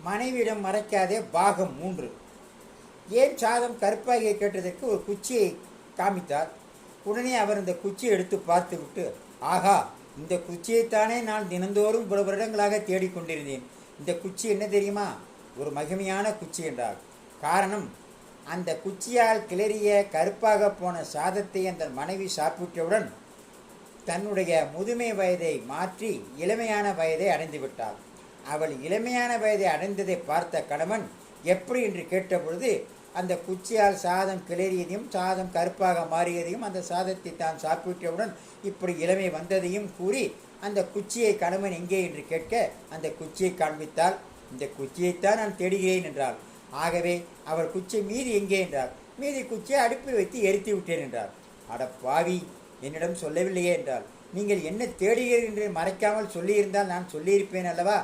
மனைவியிடம் மறைக்காதே பாகம் 3. ஏன் சாதம் கருப்பாகிய கேட்டதற்கு ஒரு குச்சியை காமித்தார். உடனே அவர் இந்த குச்சியை எடுத்து பார்த்துவிட்டு, ஆகா, இந்த குச்சியைத்தானே நான் தினந்தோறும் பல வருடங்களாக தேடிக்கொண்டிருந்தேன். இந்த குச்சி என்ன தெரியுமா? ஒரு மகிமையான குச்சி என்றார். காரணம், அந்த குச்சியால் கிளறிய கருப்பாக போன சாதத்தை அந்த மனைவி சாப்பிட்டவுடன் தன்னுடைய முதுமை வயதை மாற்றி இளமையான வயதை அடைந்து விட்டாள். அவள் இளமையான வயதை அடைந்ததை பார்த்த கணவன் எப்படி என்று கேட்டபொழுது, அந்த குச்சியால் சாதம் கிளறியதையும் சாதம் கருப்பாக மாறியதையும் அந்த சாதத்தை தான் சாப்பிட்டவுடன் இப்படி இளமை வந்ததையும் கூறி அந்த குச்சியை கணவன் எங்கே என்று கேட்க அந்த குச்சியை காண்பித்தால், இந்த குச்சியைத்தான் நான் தேடுகிறேன் என்றாள். ஆகவே அவள் குச்சி மீதி எங்கே என்றார். மீதி குச்சியை அடுப்பில் வைத்து எரித்து விட்டேன் என்றார். அட பாவி, என்னிடம் சொல்லவில்லையே என்றால், நீங்கள் என்ன தேடுகிறீர்கள் என்று மறைக்காமல் சொல்லியிருந்தால் நான் சொல்லியிருப்பேன் அல்லவா?